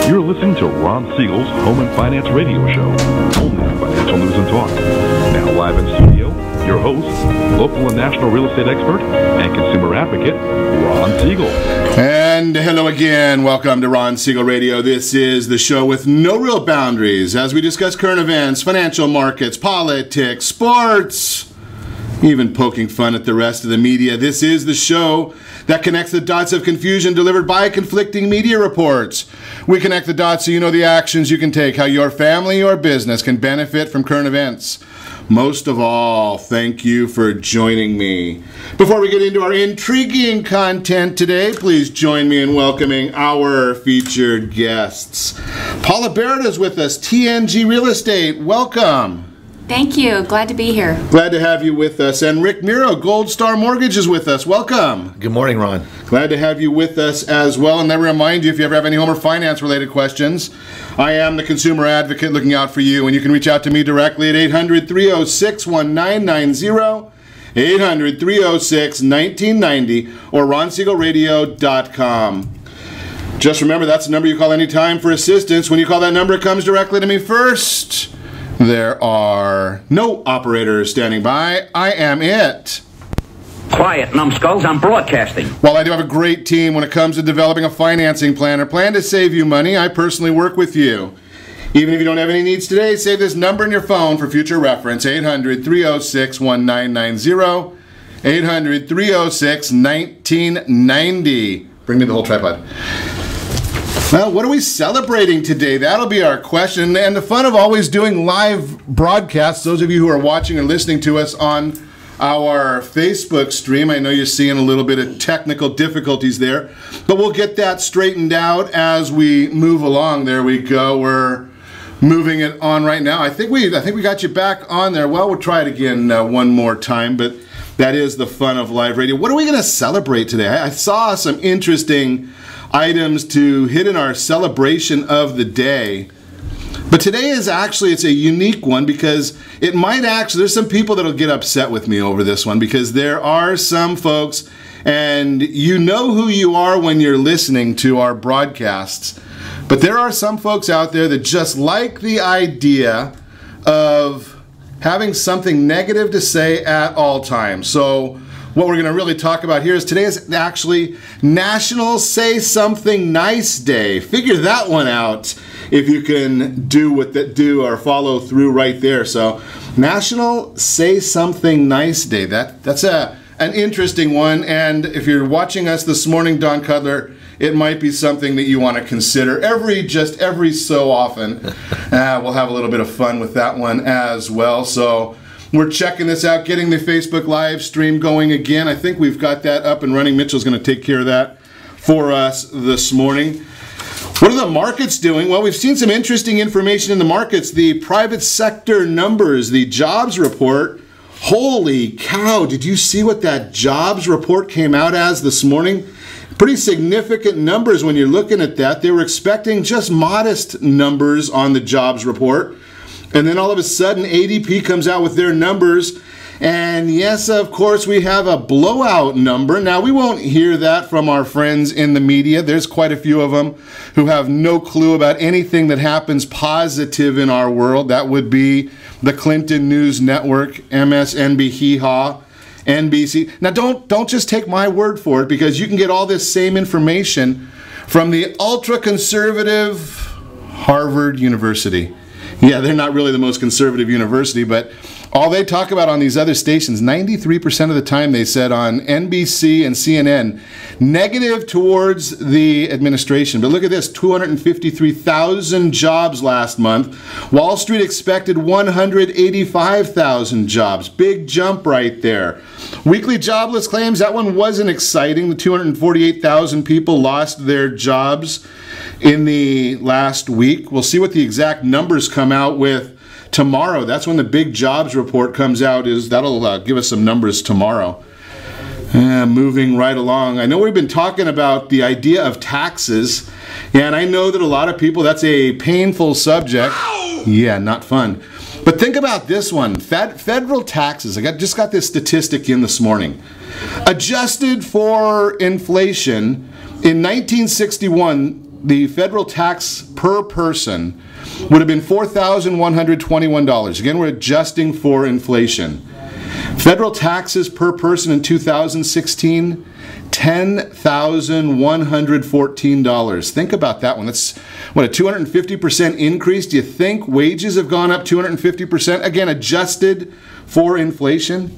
You're listening to Ron Siegel's Home and Finance Radio Show, only financial news and talk. Now live in studio, your host, local and national real estate expert and consumer advocate, Ron Siegel. And hello again. Welcome to Ron Siegel Radio. This is the show with no real boundaries as we discuss current events, financial markets, politics, sports, even poking fun at the rest of the media. This is the show that connects the dots of confusion delivered by conflicting media reports. We connect the dots so you know the actions you can take, how your family or business can benefit from current events. Most of all, thank you for joining me. Before we get into our intriguing content today, please join me in welcoming our featured guests. Paula Barrett is with us, TNG Real Estate. Welcome. Thank you. Glad to be here. Glad to have you with us. And Rick Muro, Gold Star Mortgage, is with us. Welcome. Good morning, Ron. Glad to have you with us as well. And let me remind you, if you ever have any home or finance related questions, I am the consumer advocate looking out for you. And you can reach out to me directly at 800-306-1990, 800-306-1990, or ronsiegelradio.com. Just remember, that's the number you call anytime for assistance. When you call that number, it comes directly to me first. There are no operators standing by. I am it. Quiet, numbskulls, I'm broadcasting. While I do have a great team when it comes to developing a financing plan or plan to save you money, I personally work with you. Even if you don't have any needs today, save this number in your phone for future reference, 800-306-1990, 800-306-1990. Bring me the whole tripod. Well, what are we celebrating today? That'll be our question. And the fun of always doing live broadcasts, those of you who are watching or listening to us on our Facebook stream, I know you're seeing a little bit of technical difficulties there, but we'll get that straightened out as we move along. There we go. We're moving it on right now. I think we got you back on there. Well, we'll try it again one more time, but that is the fun of live radio. What are we going to celebrate today? I saw some interesting items to hit in our celebration of the day. But today is actually, it's a unique one because it might actually, there's some people that'll get upset with me over this one because there are some folks, and you know who you are when you're listening to our broadcasts, but there are some folks out there that just like the idea of having something negative to say at all times. So what we're going to really talk about here is today is actually National Say Something Nice Day. Figure that one out if you can do or follow through right there. So National Say Something Nice Day. That's an interesting one. And if you're watching us this morning, Don Cudler, it might be something that you want to consider every so often. We'll have a little bit of fun with that one as well. So we're checking this out, getting the Facebook live stream going again. I think we've got that up and running. Mitchell's going to take care of that for us this morning. What are the markets doing? Well, we've seen some interesting information in the markets. The private sector numbers, the jobs report. Holy cow, did you see what that jobs report came out as this morning? Pretty significant numbers when you're looking at that. They were expecting just modest numbers on the jobs report. And then all of a sudden, ADP comes out with their numbers. And yes, of course, we have a blowout number. Now, we won't hear that from our friends in the media. There's quite a few of them who have no clue about anything that happens positive in our world. That would be the Clinton News Network, MSNBC, Hee-Haw, NBC. Now, don't just take my word for it, because you can get all this same information from the ultra-conservative Harvard University. Yeah, they're not really the most conservative university, but all they talk about on these other stations, 93% of the time they said on NBC and CNN, negative towards the administration. But look at this, 253,000 jobs last month. Wall Street expected 185,000 jobs. Big jump right there. Weekly jobless claims, that one wasn't exciting. The 248,000 people lost their jobs in the last week. We'll see what the exact numbers come out with tomorrow. That's when the big jobs report comes out. That'll give us some numbers tomorrow. Moving right along. I know we've been talking about the idea of taxes, and I know that a lot of people, that's a painful subject. Yeah, not fun. But think about this one. Federal taxes. I just got this statistic in this morning. Adjusted for inflation, in 1961, the federal tax per person would have been $4,121. Again, we're adjusting for inflation. Federal taxes per person in 2016, $10,114. Think about that one. That's, what, a 250% increase? Do you think wages have gone up 250%? Again, adjusted for inflation.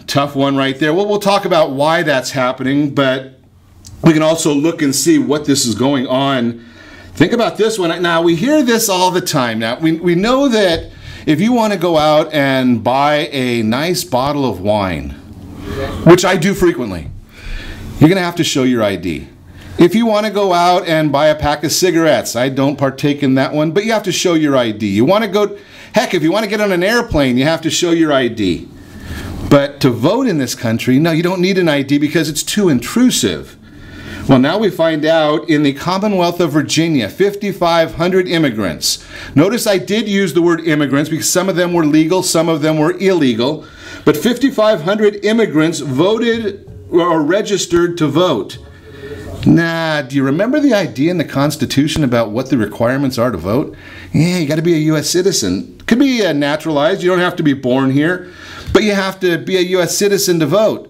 Tough one right there. Well, we'll talk about why that's happening, but we can also look and see what this is going on. Think about this one. Now, we hear this all the time. Now, we know that if you want to go out and buy a nice bottle of wine, which I do frequently, you're going to have to show your ID. If you want to go out and buy a pack of cigarettes, I don't partake in that one, but you have to show your ID. You want to go, heck, if you want to get on an airplane, you have to show your ID. But to vote in this country, no, you don't need an ID because it's too intrusive. Well, now we find out in the Commonwealth of Virginia, 5,500 immigrants. Notice I did use the word immigrants because some of them were legal, some of them were illegal. But 5,500 immigrants voted or registered to vote. Nah, do you remember the idea in the Constitution about what the requirements are to vote? Yeah, you got to be a U.S. citizen. Could be naturalized. You don't have to be born here. But you have to be a U.S. citizen to vote.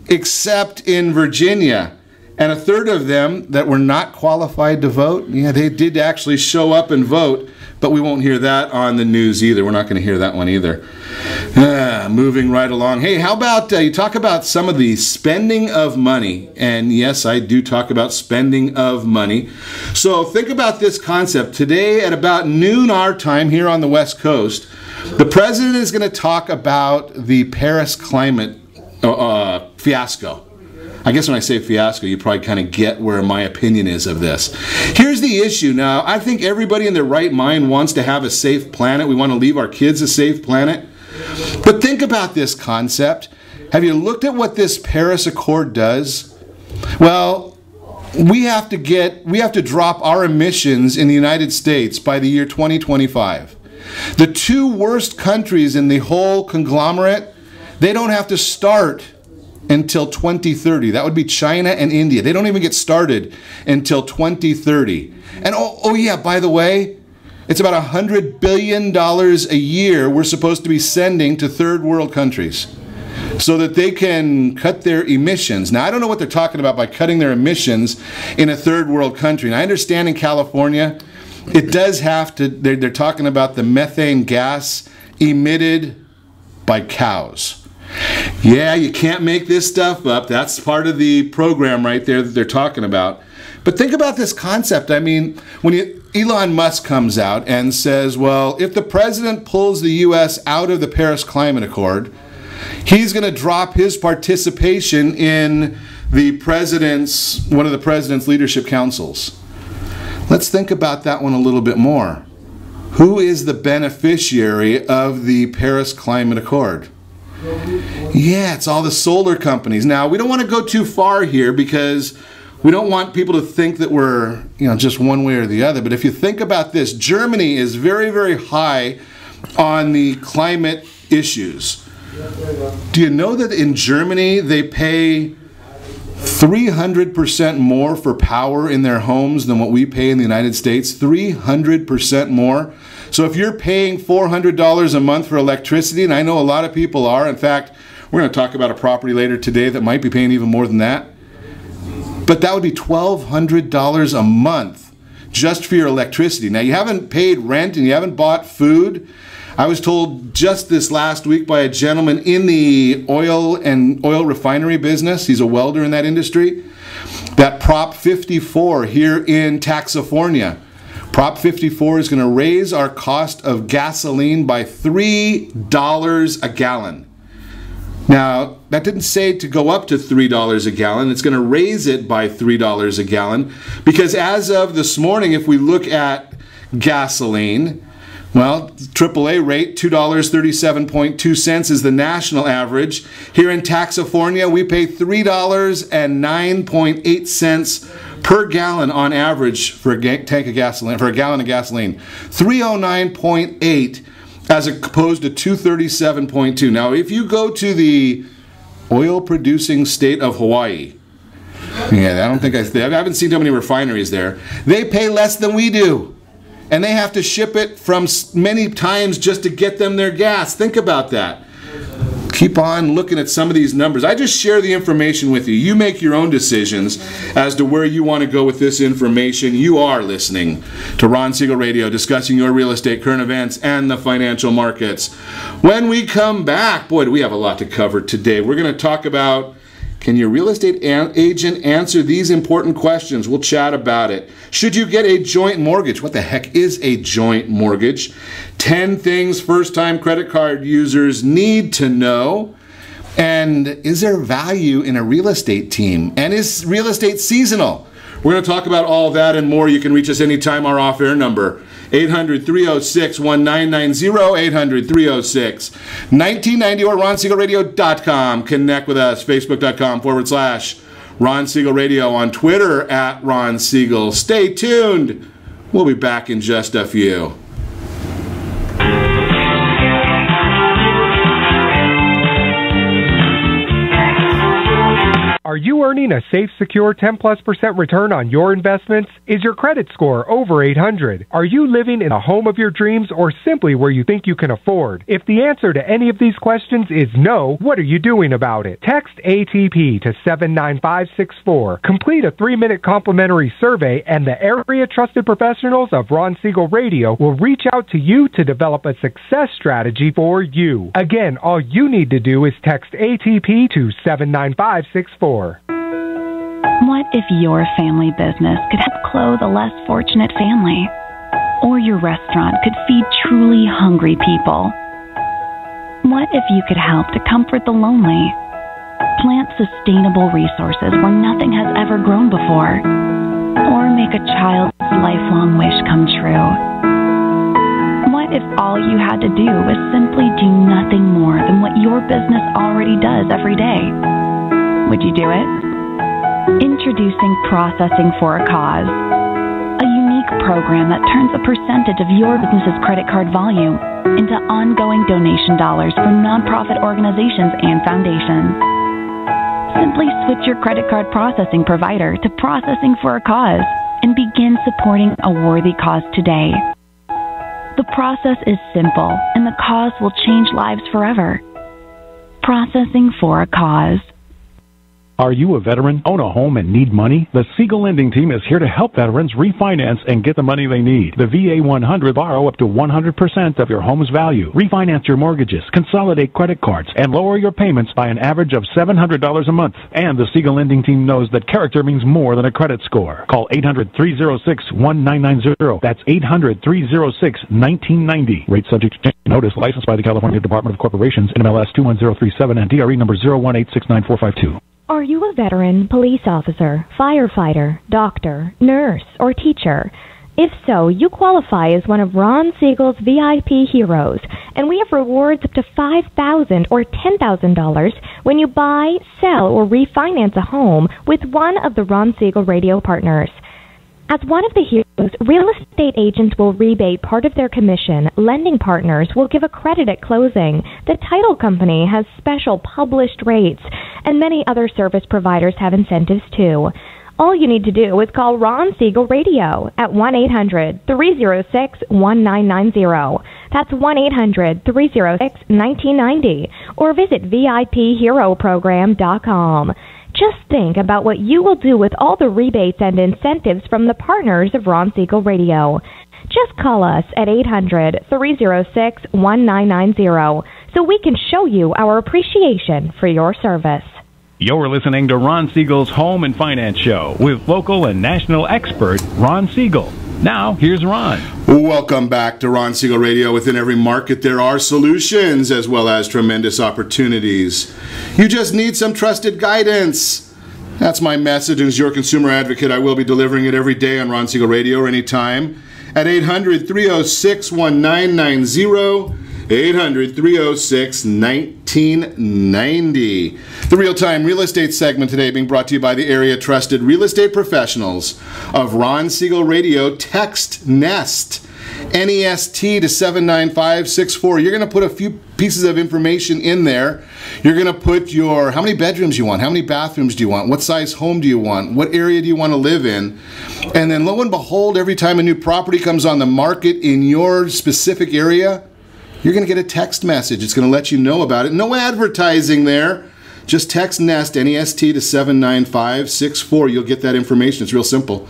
Except in Virginia. And a third of them that were not qualified to vote, yeah, they did actually show up and vote. But we won't hear that on the news either. We're not going to hear that one either. Moving right along. Hey, how about you talk about some of the spending of money? And yes, I do talk about spending of money. So think about this concept. Today at about noon our time here on the West Coast, the president is going to talk about the Paris climate fiasco. I guess when I say fiasco, you probably kind of get where my opinion is of this. Here's the issue now. I think everybody in their right mind wants to have a safe planet. We want to leave our kids a safe planet. But think about this concept. Have you looked at what this Paris Accord does? Well, we have to drop our emissions in the United States by the year 2025. The two worst countries in the whole conglomerate, they don't have to start until 2030. That would be China and India. They don't even get started until 2030. And oh yeah, by the way, it's about $100 billion a year we're supposed to be sending to third world countries so that they can cut their emissions. Now, I don't know what they're talking about by cutting their emissions in a third world country. And I understand in California, it does have to, they're talking about the methane gas emitted by cows. Yeah, you can't make this stuff up. That's part of the program right there that they're talking about. But think about this concept. I mean, when Elon Musk comes out and says, well, if the president pulls the U.S. out of the Paris Climate Accord, he's going to drop his participation in the one of the president's leadership councils. Let's think about that one a little bit more. Who is the beneficiary of the Paris Climate Accord? Yeah, it's all the solar companies. Now, we don't want to go too far here because we don't want people to think that we're, just one way or the other. But if you think about this, Germany is very, very high on the climate issues. Do you know that in Germany they pay 300% more for power in their homes than what we pay in the United States? 300% more. So if you're paying $400 a month for electricity, and I know a lot of people are, in fact, we're going to talk about a property later today that might be paying even more than that, but that would be $1,200 a month just for your electricity. Now, you haven't paid rent and you haven't bought food. I was told just this last week by a gentleman in the oil refinery business, he's a welder in that industry, that Prop 54 here in Taxifornia, Prop 54 is going to raise our cost of gasoline by $3 a gallon. Now, that didn't say to go up to $3 a gallon. It's going to raise it by $3 a gallon because as of this morning, if we look at gasoline, well, AAA rate, $2.37.2 is the national average. Here in Taxifornia, we pay $3.09.8 per gallon on average for a tank of gasoline, for a gallon of gasoline. 309.8 as opposed to 237.2. Now, if you go to the oil-producing state of Hawaii, Yeah, I don't think I haven't seen too many refineries there. They pay less than we do. And they have to ship it from many times just to get them their gas. Think about that. Keep on looking at some of these numbers. I just share the information with you. You make your own decisions as to where you want to go with this information. You are listening to Ron Siegel Radio, discussing your real estate, current events, and the financial markets. When we come back, boy, do we have a lot to cover today. We're going to talk about, can your real estate agent answer these important questions? We'll chat about it. Should you get a joint mortgage? What the heck is a joint mortgage? 10 things first-time credit card users need to know. And is there value in a real estate team? And is real estate seasonal? We're going to talk about all that and more. You can reach us anytime. Our off-air number, 800-306-1990, 800-306-1990, or RonSiegelRadio.com. Connect with us, Facebook.com/Ron Siegel Radio, on Twitter @Ron Siegel. Stay tuned. We'll be back in just a few. Are you earning a safe, secure 10+% return on your investments? Is your credit score over 800? Are you living in a home of your dreams, or simply where you think you can afford? If the answer to any of these questions is no, what are you doing about it? Text ATP to 79564. Complete a 3-minute complimentary survey, and the area trusted professionals of Ron Siegel Radio will reach out to you to develop a success strategy for you. Again, all you need to do is text ATP to 79564. What if your family business could help clothe a less fortunate family? Or your restaurant could feed truly hungry people? What if you could help to comfort the lonely? Plant sustainable resources where nothing has ever grown before? Or make a child's lifelong wish come true? What if all you had to do was simply do nothing more than what your business already does every day? Would you do it? Introducing Processing for a Cause, a unique program that turns a percentage of your business's credit card volume into ongoing donation dollars for nonprofit organizations and foundations. Simply switch your credit card processing provider to Processing for a Cause and begin supporting a worthy cause today. The process is simple, and the cause will change lives forever. Processing for a Cause. Are you a veteran, own a home, and need money? The Siegel Lending Team is here to help veterans refinance and get the money they need. The VA 100 borrow up to 100% of your home's value, refinance your mortgages, consolidate credit cards, and lower your payments by an average of $700 a month. And the Siegel Lending Team knows that character means more than a credit score. Call 800-306-1990. That's 800-306-1990. Rate subject to change. Notice licensed by the California Department of Corporations, NMLS 21037, and DRE number 018694452. Are you a veteran, police officer, firefighter, doctor, nurse, or teacher? If so, you qualify as one of Ron Siegel's VIP heroes, and we have rewards up to $5,000 or $10,000 when you buy, sell, or refinance a home with one of the Ron Siegel Radio partners. As one of the heroes, real estate agents will rebate part of their commission. Lending partners will give a credit at closing. The title company has special published rates, and many other service providers have incentives too. All you need to do is call Ron Siegel Radio at 1-800-306-1990. That's 1-800-306-1990. Or visit VIPHeroProgram.com. Just think about what you will do with all the rebates and incentives from the partners of Ron Siegel Radio. Just call us at 800-306-1990 so we can show you our appreciation for your service. You're listening to Ron Siegel's Home and Finance Show with local and national expert Ron Siegel. Now, here's Ron. Welcome back to Ron Siegel Radio. Within every market, there are solutions as well as tremendous opportunities. You just need some trusted guidance. That's my message, and as your consumer advocate, I will be delivering it every day on Ron Siegel Radio or anytime at 800-306-1990, 800-306-1990. The real-time real estate segment today being brought to you by the area trusted real estate professionals of Ron Siegel Radio. Text NEST NEST to 79564. You're going to put a few pieces of information in there. You're going to put your, how many bedrooms you want, how many bathrooms do you want, what size home do you want, what area do you want to live in, and then lo and behold, every time a new property comes on the market in your specific area, you're going to get a text message. It's going to let you know about it. No advertising there. Just text NEST to 79564. You'll get that information. It's real simple.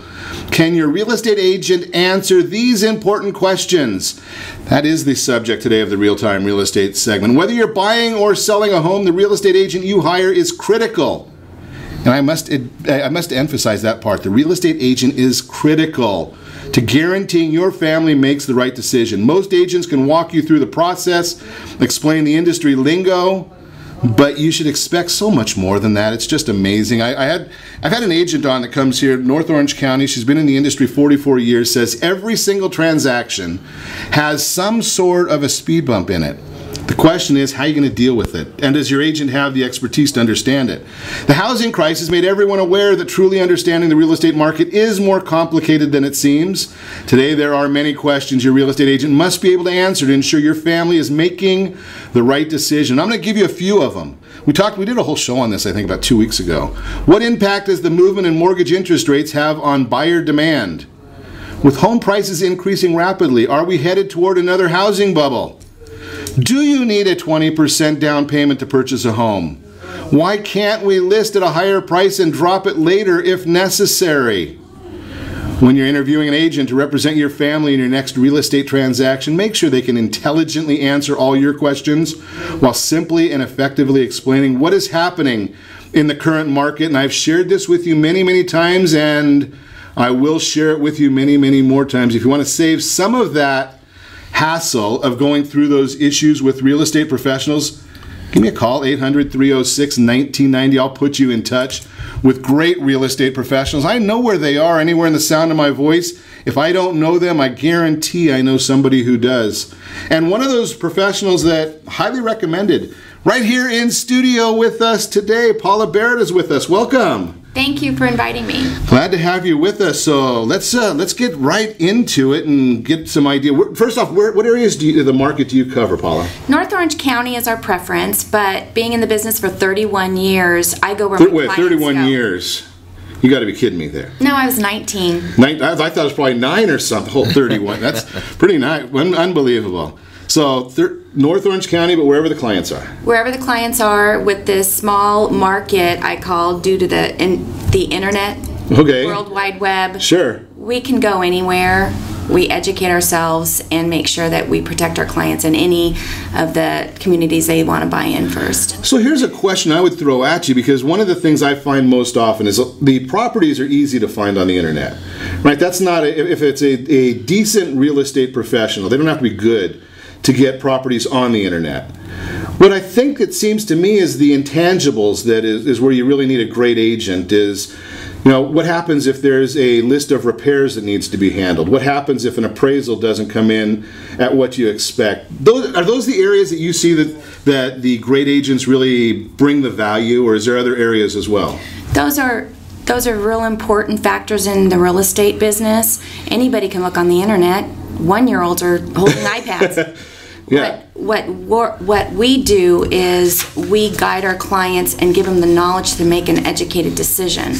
Can your real estate agent answer these important questions? That is the subject today of the Real-Time Real Estate segment. Whether you're buying or selling a home, the real estate agent you hire is critical. And I must emphasize that part. The real estate agent is critical to guaranteeing your family makes the right decision. Most agents can walk you through the process, explain the industry lingo, but you should expect so much more than that. It's just amazing. I've had an agent on that comes here, North Orange County. She's been in the industry 44 years, says every single transaction has some sort of a speed bump in it. The question is, how are you going to deal with it? And does your agent have the expertise to understand it? The housing crisis made everyone aware that truly understanding the real estate market is more complicated than it seems. Today, there are many questions your real estate agent must be able to answer to ensure your family is making the right decision. I'm going to give you a few of them. We did a whole show on this, I think, about 2 weeks ago. What impact does the movement in mortgage interest rates have on buyer demand? With home prices increasing rapidly, are we headed toward another housing bubble? Do you need a 20% down payment to purchase a home? Why can't we list at a higher price and drop it later if necessary? When you're interviewing an agent to represent your family in your next real estate transaction, make sure they can intelligently answer all your questions while simply and effectively explaining what is happening in the current market. And I've shared this with you many, many times, and I will share it with you many, many more times. If you want to save some of that hassle of going through those issues with real estate professionals, give me a call, 800-306-1990. I'll put you in touch with great real estate professionals. I know where they are, anywhere in the sound of my voice. If I don't know them, I guarantee I know somebody who does. And one of those professionals that highly recommended, right here in studio with us today, Paula Barrett is with us. Welcome. Thank you for inviting me. Glad to have you with us. So let's get right into it and get some idea. First off, what areas of the market do you cover, Paula? North Orange County is our preference, but being in the business for 31 years, I go where my clients 31 go. years. You got to be kidding me there. No, I was 19. I thought it was probably 9 or something. Whole 31. That's pretty nice. Unbelievable. So North Orange County, but wherever the clients are. Wherever the clients are, with this small market, I call, due to the internet, okay, World Wide Web. Sure. We can go anywhere. We educate ourselves and make sure that we protect our clients in any of the communities they want to buy in first. So here's a question I would throw at you, because one of the things I find most often is the properties are easy to find on the internet, right? That's not, if it's a decent real estate professional, they don't have to be good to get properties on the internet. What I think it seems to me is the intangibles that is where you really need a great agent is, what happens if there's a list of repairs that needs to be handled? What happens if an appraisal doesn't come in at what you expect? Are those the areas that you see that the great agents really bring the value, or is there other areas as well? Those are real important factors in the real estate business. Anybody can look on the internet. 1-year-olds are holding iPads. Yeah. What we do is we guide our clients and give them the knowledge to make an educated decision.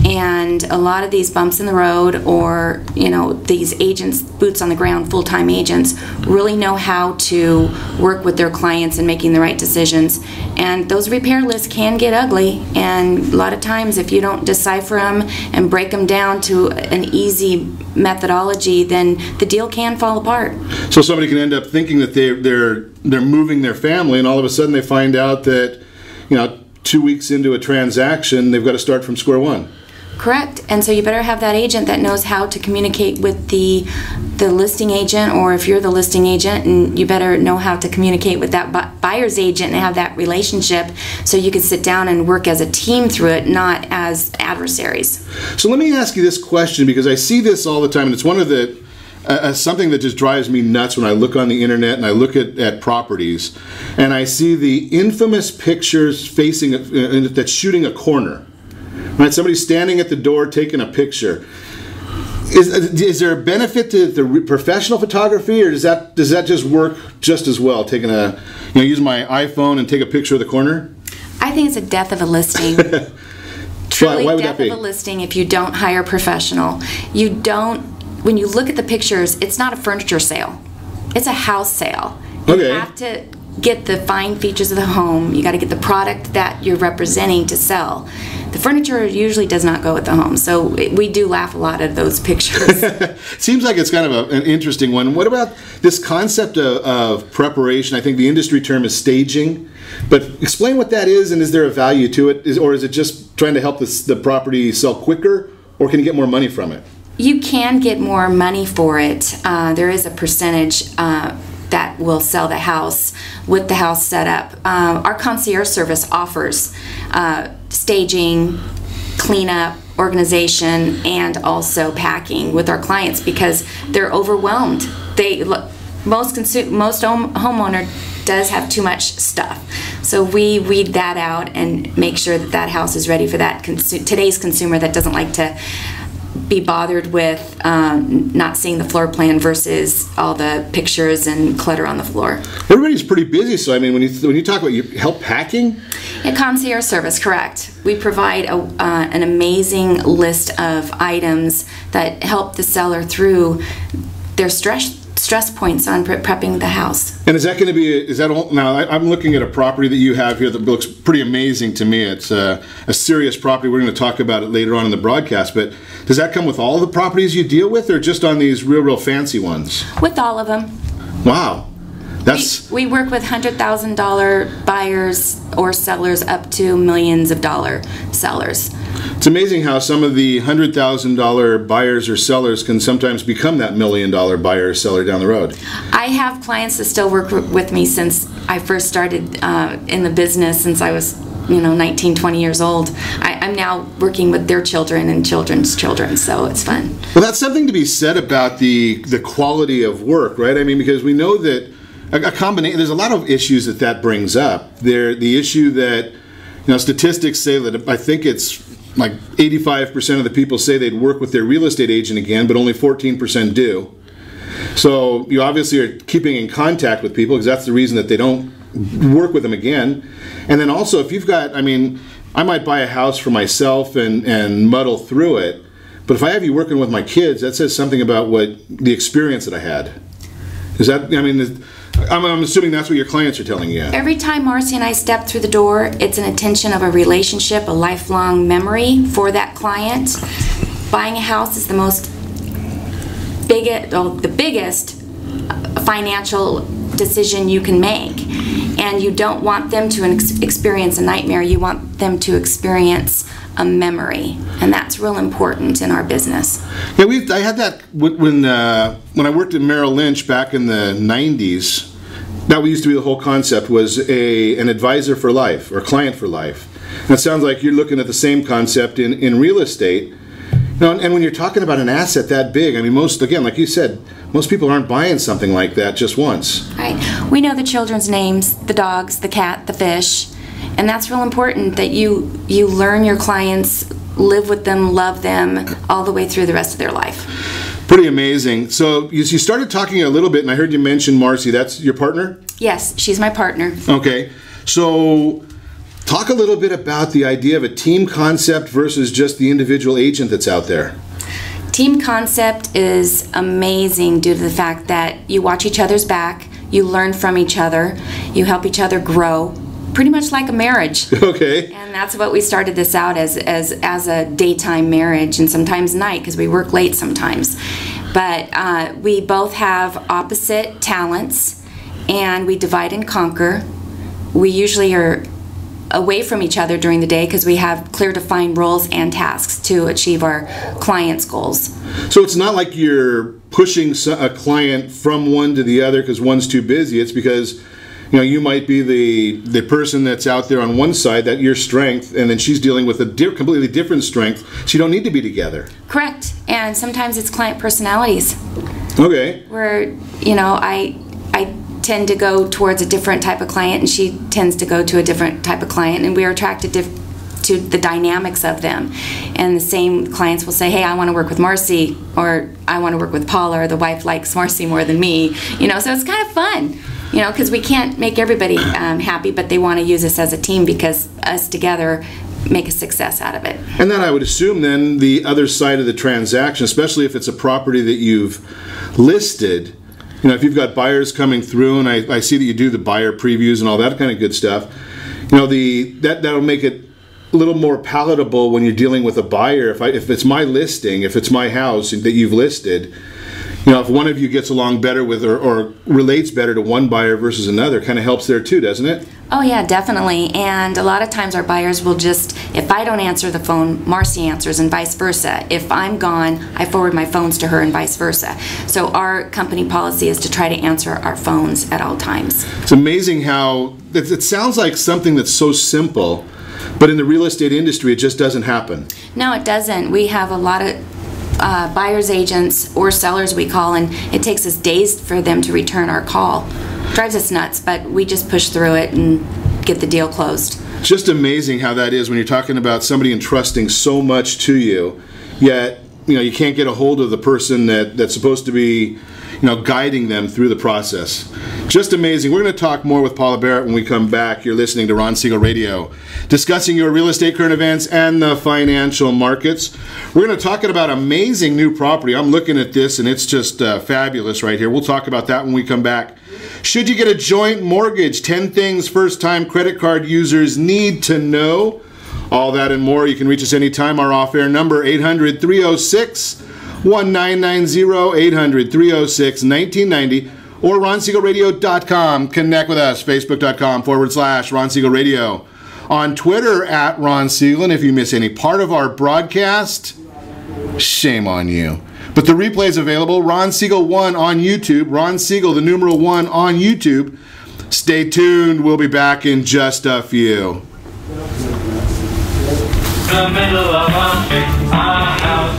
And a lot of these bumps in the road, or these agents, boots on the ground, full-time agents, really know how to work with their clients in making the right decisions. And those repair lists can get ugly, and a lot of times if you don't decipher them and break them down to an easy methodology, then the deal can fall apart. So somebody can end up thinking that they're moving their family, and all of a sudden they find out that 2 weeks into a transaction they've got to start from square one. Correct. And so you better have that agent that knows how to communicate with the listing agent, or if you're the listing agent, and you better know how to communicate with that buyer's agent and have that relationship so you can sit down and work as a team through it, not as adversaries. So let me ask you this question, because I see this all the time, and it's one of the something that just drives me nuts when I look on the internet and I look at properties, and I see the infamous pictures facing that's shooting a corner. Right, somebody's standing at the door taking a picture. Is there a benefit to the professional photography, or does that just work just as well? Taking use my iPhone and take a picture of the corner. I think it's a death of a listing. Truly, why would death that be? Of a listing if you don't hire a professional. You don't. When you look at the pictures, it's not a furniture sale. It's a house sale. You have to get the fine features of the home. You got to get the product that you're representing to sell. The furniture usually does not go with the home, so we do laugh a lot at those pictures. Seems like it's kind of an interesting one. What about this concept of preparation? I think the industry term is staging, but explain what that is, and is there a value to it, or is it just trying to help the property sell quicker, or can you get more money from it? You can get more money for it. There is a percentage that will sell the house with the house set up. Our concierge service offers staging, cleanup, organization, and also packing with our clients because they're overwhelmed. Most homeowner does have too much stuff, so we weed that out and make sure that house is ready for that today's consumer that doesn't like to be bothered with not seeing the floor plan versus all the pictures and clutter on the floor. Everybody's pretty busy, so I mean, when you talk about help packing? A concierge service, correct. We provide an amazing list of items that help the seller through their stress points on prepping the house. And is that going to be, now I'm looking at a property that you have here that looks pretty amazing to me. It's a serious property. We're going to talk about it later on in the broadcast, but does that come with all the properties you deal with, or just on these real fancy ones? With all of them. Wow. We work with $100,000 buyers or sellers up to millions of dollar sellers. It's amazing how some of the $100,000 buyers or sellers can sometimes become that $1 million buyer or seller down the road. I have clients that still work with me since I first started in the business, since I was 19, 20 years old. I'm now working with their children and children's children, so it's fun. Well, that's something to be said about the quality of work, right? I mean, because we know that a combination, there's a lot of issues that brings up. The issue that, statistics say that I think it's like 85% of the people say they'd work with their real estate agent again, but only 14% do. So you obviously are keeping in contact with people because that's the reason that they don't work with them again. And then also, if you've got, I might buy a house for myself and muddle through it, but if I have you working with my kids, that says something about the experience that I had. Is that, I'm assuming that's what your clients are telling you. Every time Marcy and I step through the door, it's an intention of a relationship, a lifelong memory for that client. Buying a house is the biggest financial decision you can make. And you don't want them to experience a nightmare. You want them to experience a memory, and that's real important in our business. Yeah, I had that when I worked at Merrill Lynch back in the 90s. That used to be the whole concept, was an advisor for life or client for life. And it sounds like you're looking at the same concept in real estate. And when you're talking about an asset that big, again, like you said, most people aren't buying something like that just once. Right. We know the children's names, the dogs, the cat, the fish. And that's real important that you learn your clients, live with them, love them, all the way through the rest of their life. Pretty amazing. So you started talking a little bit, and I heard you mention Marcy. That's your partner? Yes, she's my partner. Okay. So talk a little bit about the idea of a team concept versus just the individual agent that's out there. Team concept is amazing due to the fact that you watch each other's back, you learn from each other, you help each other grow. Pretty much like a marriage. Okay. And that's what we started this out as a daytime marriage, and sometimes night because we work late sometimes. But we both have opposite talents, and we divide and conquer. We usually are away from each other during the day because we have clear defined roles and tasks to achieve our clients' goals. So it's not like you're pushing a client from one to the other because one's too busy. It's because you might be the person that's out there on one side, that your strength, and then she's dealing with a completely different strength, so you don't need to be together. Correct. And sometimes it's client personalities. Okay. Where, I tend to go towards a different type of client, and she tends to go to a different type of client, and we are attracted to the dynamics of them. And the same clients will say, hey, I want to work with Marcy, or I want to work with Paula, or the wife likes Marcy more than me. So it's kind of fun, because we can't make everybody happy, but they want to use us as a team because us together make a success out of it. And then I would assume then the other side of the transaction, especially if it's a property that you've listed, if you've got buyers coming through, and I see that you do the buyer previews and all that kind of good stuff, that'll make it a little more palatable when you're dealing with a buyer. If it's my listing, if it's my house that you've listed, if one of you gets along better with or relates better to one buyer versus another, kind of helps there too, doesn't it? Oh yeah, definitely. And a lot of times our buyers will just, if I don't answer the phone, Marcy answers, and vice versa. If I'm gone, I forward my phones to her and vice versa. So our company policy is to try to answer our phones at all times. It's amazing how it sounds like something that's so simple, but in the real estate industry, it just doesn't happen. No, it doesn't. We have a lot of buyer's agents, or sellers we call, and it takes us days for them to return our call. Drives us nuts, but we just push through it and get the deal closed. Just amazing how that is when you're talking about somebody entrusting so much to you, yet you can't get a hold of the person that's supposed to be guiding them through the process. Just amazing. We're going to talk more with Paula Barrett when we come back. You're listening to Ron Siegel Radio, discussing your real estate current events and the financial markets. We're going to talk about amazing new property. I'm looking at this and it's just fabulous right here. We'll talk about that when we come back. Should you get a joint mortgage? 10 things first-time credit card users need to know. All that and more. You can reach us anytime. Our off-air number, 800-306-1990, 800-306-1990, or RonSiegelRadio.com. Connect with us, Facebook.com/Ron Siegel Radio. On Twitter, @Ron Siegel. And if you miss any part of our broadcast, shame on you. But the replay is available, Ron Siegel 1 on YouTube, Ron Siegel, the numeral 1 on YouTube. Stay tuned. We'll be back in just a few. The middle of our house.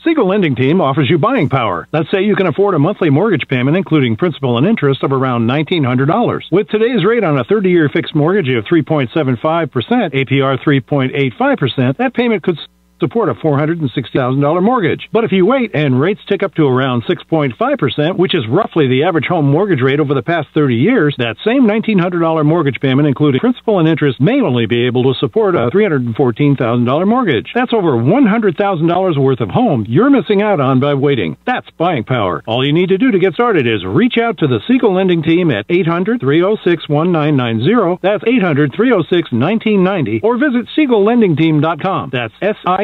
Siegel Lending Team offers you buying power. Let's say you can afford a monthly mortgage payment, including principal and interest, of around $1,900. With today's rate on a 30-year fixed mortgage of 3.75%, APR 3.85%, that payment could support a $460,000 mortgage. But if you wait and rates tick up to around 6.5%, which is roughly the average home mortgage rate over the past 30 years, that same $1,900 mortgage payment, including principal and interest, may only be able to support a $314,000 mortgage. That's over $100,000 worth of home you're missing out on by waiting. That's buying power. All you need to do to get started is reach out to the Siegel Lending Team at 800-306-1990. That's 800-306-1990. Or visit SiegelLendingTeam.com. That's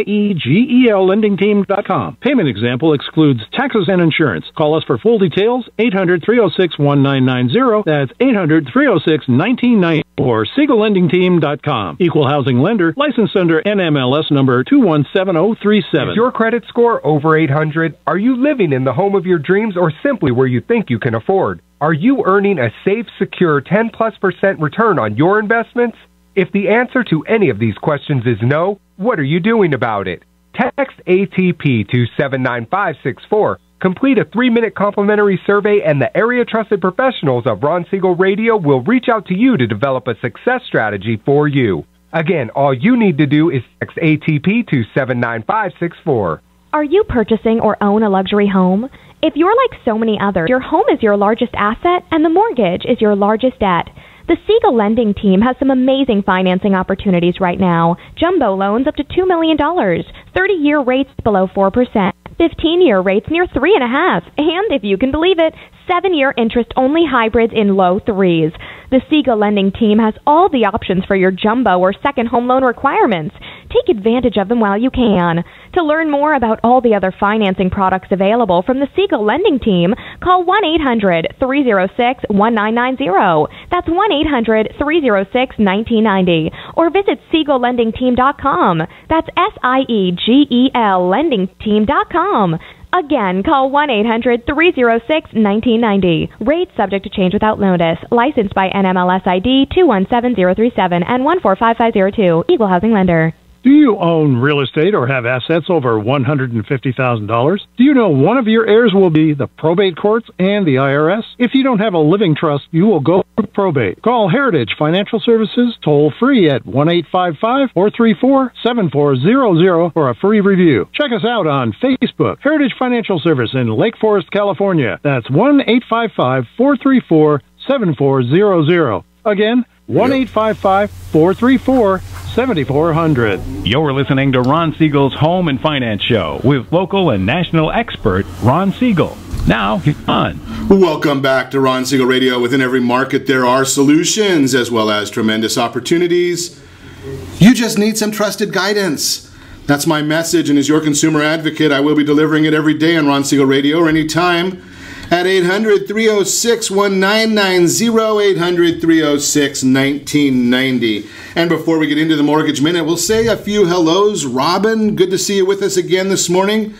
SIEGEL LendingTeam.com. Payment example excludes taxes and insurance. Call us for full details, 800-306-1990. That's 800-306-1990. Or SiegelLendingTeam.com. Equal housing lender, licensed under NMLS number 217037. Is your credit score over 800? Are you living in the home of your dreams, or simply where you think you can afford? Are you earning a safe, secure 10+% return on your investments? If the answer to any of these questions is no, what are you doing about it? Text ATP to 79564. Complete a 3-minute complimentary survey, and the area trusted professionals of Ron Siegel Radio will reach out to you to develop a success strategy for you. Again, all you need to do is text ATP to 79564. Are you purchasing or own a luxury home? If you're like so many others, your home is your largest asset and the mortgage is your largest debt. The Siegel Lending Team has some amazing financing opportunities right now. Jumbo loans up to $2 million, 30-year rates below 4%, 15-year rates near 3.5%, and if you can believe it, 7-year interest-only hybrids in low 3s. The Siegel Lending Team has all the options for your jumbo or second home loan requirements. Take advantage of them while you can. To learn more about all the other financing products available from the Siegel Lending Team, call 1-800-306-1990. That's 1-800-306-1990. Or visit SiegelLendingTeam.com. That's SIEGEL LendingTeam.com. Again, call 1-800-306-1990. Rates subject to change without notice. Licensed by NMLS ID 217037 and 145502. Equal housing lender. Do you own real estate or have assets over $150,000? Do you know one of your heirs will be the probate courts and the IRS? If you don't have a living trust, you will go through probate. Call Heritage Financial Services toll free at 1-855-434-7400 for a free review. Check us out on Facebook, Heritage Financial Service in Lake Forest, California. That's 1-855-434-7400. Again, 1-855-434-7400. You're listening to Ron Siegel's Home and Finance Show with local and national expert Ron Siegel. Now, on. Welcome back to Ron Siegel Radio. Within every market, there are solutions as well as tremendous opportunities. You just need some trusted guidance. That's my message, and as your consumer advocate, I will be delivering it every day on Ron Siegel Radio or anytime at 800-306-1990, 800-306-1990. And before we get into the Mortgage Minute, we'll say a few hellos. Robin, good to see you with us again this morning.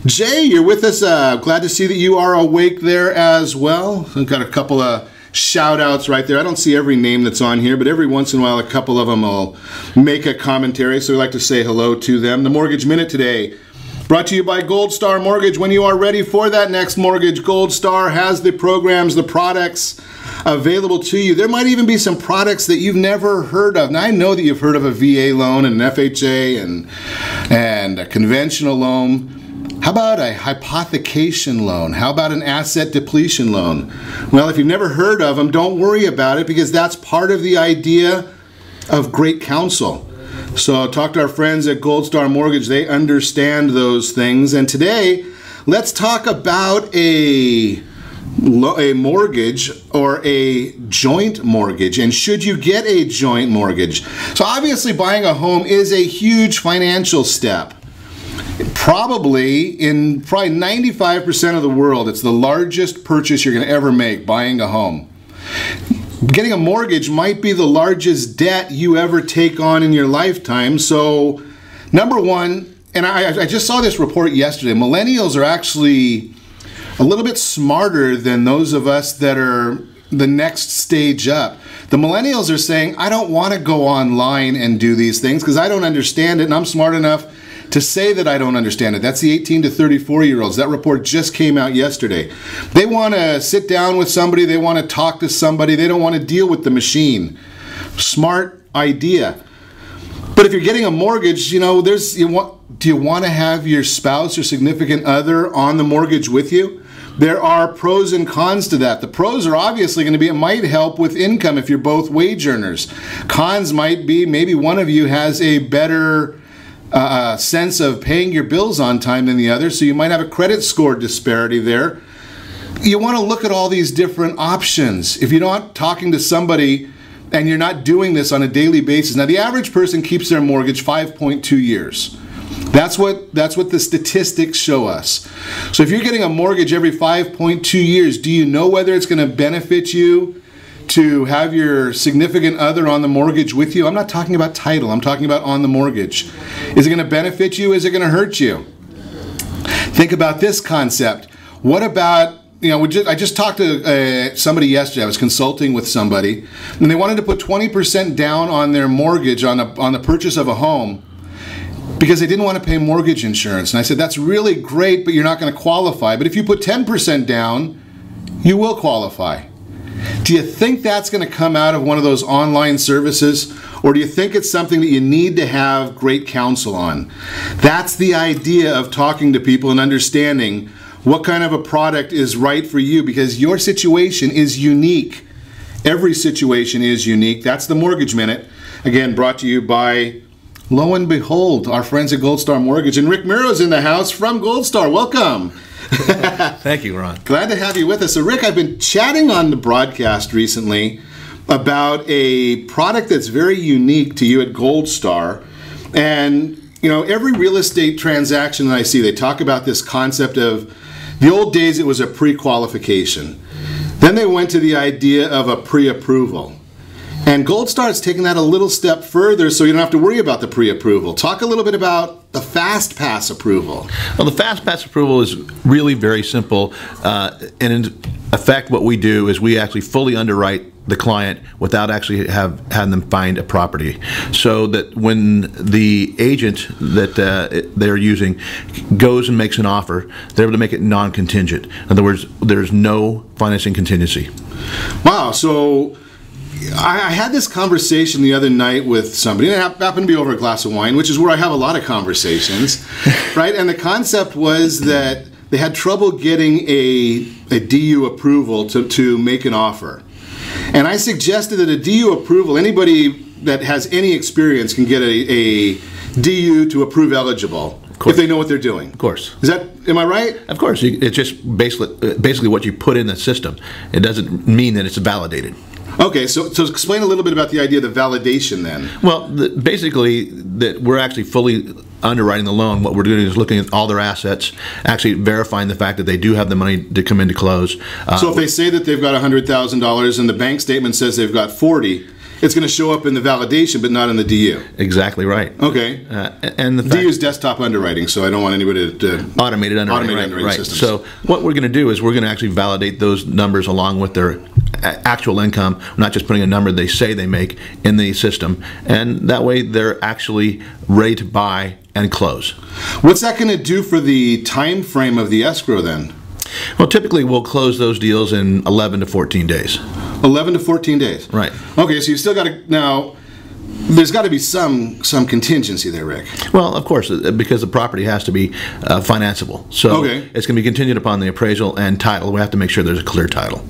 Jay, you're with us. Glad to see that you are awake there as well. I've got a couple of shout-outs right there. I don't see every name that's on here, but every once in a while, a couple of them will make a commentary, so we'd like to say hello to them. The Mortgage Minute today, brought to you by Gold Star Mortgage. When you are ready for that next mortgage, Gold Star has the programs, the products available to you. There might even be some products that you've never heard of. Now, I know that you've heard of a VA loan and an FHA and a conventional loan. How about a hypothecation loan? How about an asset depletion loan? Well, if you've never heard of them, don't worry about it, because that's part of the idea of great counsel. So talk to our friends at Gold Star Mortgage. They understand those things. And today, let's talk about a mortgage or a joint mortgage. And should you get a joint mortgage? So obviously, buying a home is a huge financial step. Probably 95% of the world, it's the largest purchase you're going to ever make, buying a home. Getting a mortgage might be the largest debt you ever take on in your lifetime. So, number one, and I just saw this report yesterday, millennials are actually a little bit smarter than those of us that are the next stage up. The millennials are saying, I don't want to go online and do these things because I don't understand it, and I'm smart enough to say that I don't understand it. That's the 18 to 34-year-olds. That report just came out yesterday. They want to sit down with somebody. They want to talk to somebody. They don't want to deal with the machine. Smart idea. But if you're getting a mortgage, do you want to have your spouse or significant other on the mortgage with you? There are pros and cons to that. The pros are obviously going to be it might help with income if you're both wage earners. Cons might be maybe one of you has a better sense of paying your bills on time than the other, so you might have a credit score disparity there. You want to look at all these different options. If you're not talking to somebody and you're not doing this on a daily basis, now the average person keeps their mortgage 5.2 years. That's what the statistics show us. So if you're getting a mortgage every 5.2 years, do you know whether it's going to benefit you to have your significant other on the mortgage with you? I'm not talking about title. I'm talking about on the mortgage. Is it going to benefit you? Is it going to hurt you? Think about this concept. What about, I just talked to somebody yesterday. I was consulting with somebody, and they wanted to put 20% down on their mortgage on the purchase of a home because they didn't want to pay mortgage insurance. And I said, that's really great, but you're not going to qualify. But if you put 10% down, you will qualify. Do you think that's going to come out of one of those online services? Or do you think it's something that you need to have great counsel on? That's the idea of talking to people and understanding what kind of a product is right for you, because your situation is unique. Every situation is unique. That's the Mortgage Minute. Again, brought to you by, lo and behold, our friends at Gold Star Mortgage. And Rick Muro's in the house from Gold Star. Welcome. Thank you, Ron. Glad to have you with us. So, Rick, I've been chatting on the broadcast recently about a product that's very unique to you at Gold Star. And, every real estate transaction that I see, they talk about this concept of, the old days it was a pre-qualification. Then they went to the idea of a pre-approval. And Gold Star's taken that a little step further, so you don't have to worry about the pre-approval. Talk a little bit about the Fast Pass approval. Well, the Fast Pass approval is really very simple. And in effect, what we do is we actually fully underwrite the client without actually having them find a property, so that when the agent that they're using goes and makes an offer, they're able to make it non-contingent. In other words, there's no financing contingency. Wow. So I had this conversation the other night with somebody, and it happened to be over a glass of wine, which is where I have a lot of conversations, right? And the concept was that they had trouble getting a DU approval to make an offer. And I suggested that a DU approval, anybody that has any experience can get a DU to approve eligible if they know what they're doing. Of course. Am I right? Of course. It's just basically what you put in the system. It doesn't mean that it's validated. Okay, so explain a little bit about the idea of the validation then. Well, basically, that we're actually fully underwriting the loan. What we're doing is looking at all their assets, actually verifying the fact that they do have the money to come in to close. So if they say that they've got $100,000 and the bank statement says they've got 40, it's going to show up in the validation, but not in the DU. Exactly right. Okay. And the DU is desktop underwriting, so I don't want anybody to automated underwriting systems. So what we're going to do is we're going to actually validate those numbers along with their actual income, not just putting a number they say they make in the system, and that way they're actually ready to buy and close. What's that going to do for the time frame of the escrow then? Well, typically we'll close those deals in 11 to 14 days. 11 to 14 days. Right. Okay, so you still got to now. There's got to be some contingency there, Rick. Well, of course, because the property has to be financeable. So it's going to be contingent upon the appraisal and title. We have to make sure there's a clear title.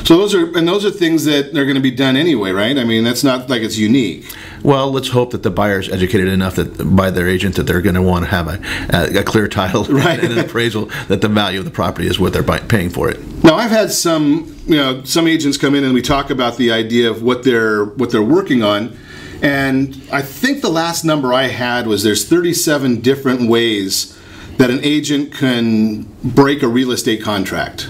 So those are things that are going to be done anyway, right? I mean, that's not like it's unique. Well, let's hope that the buyer's educated enough that by their agent that they're going to want to have a clear title and an appraisal that the value of the property is what they're paying for it. Now, I've had some agents come in and we talk about the idea of what they're working on. And I think the last number I had was there's 37 different ways that an agent can break a real estate contract,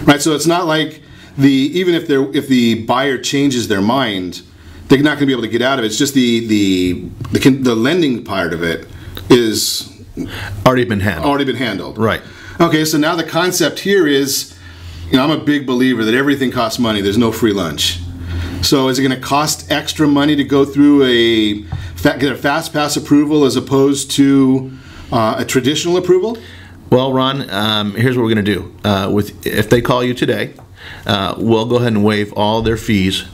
right? So it's not like even if the buyer changes their mind, they're not going to be able to get out of it. It's just the lending part of it is already been handled. Right. Okay. So now the concept here is, I'm a big believer that everything costs money. There's no free lunch. So is it going to cost extra money to go through get a fast pass approval as opposed to a traditional approval? Well, Ron, here's what we're going to do. If they call you today, we'll go ahead and waive all their fees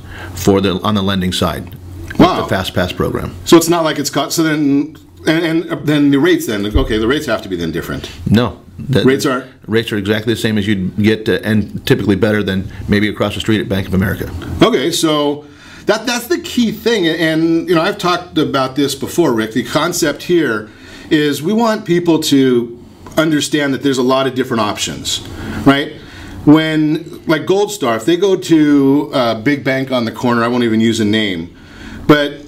on the lending side. Wow. With the fast pass program. So it's not like it's cost. So then the rates then. Okay, the rates have to be then different. No. Rates are exactly the same as you'd get, and typically better than maybe across the street at Bank of America. Okay, so that's the key thing, and I've talked about this before, Rick. The concept here is we want people to understand that there's a lot of different options, right? When, like Gold Star, if they go to a big bank on the corner, I won't even use a name, but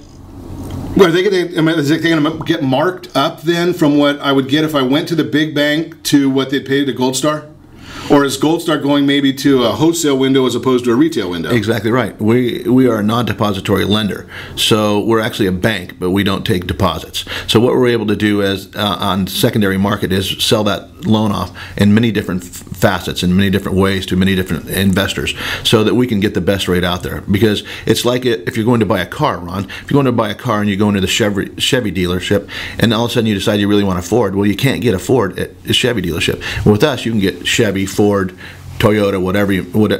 are they going to get marked up then from what I would get if I went to the big bank to what they'd pay to Gold Star? Or is Gold Star going maybe to a wholesale window as opposed to a retail window? Exactly right. We are a non-depository lender, so we're actually a bank, but we don't take deposits. So what we're able to do as on secondary market is sell that loan off in many different facets, in many different ways to many different investors, so that we can get the best rate out there. Because it's like if you're going to buy a car, Ron. If you're going to buy a car and you go into the Chevy delarship, and all of a sudden you decide you really want a Ford, well, you can't get a Ford at a Chevy dealership. With us, you can get Chevy, Ford, Toyota,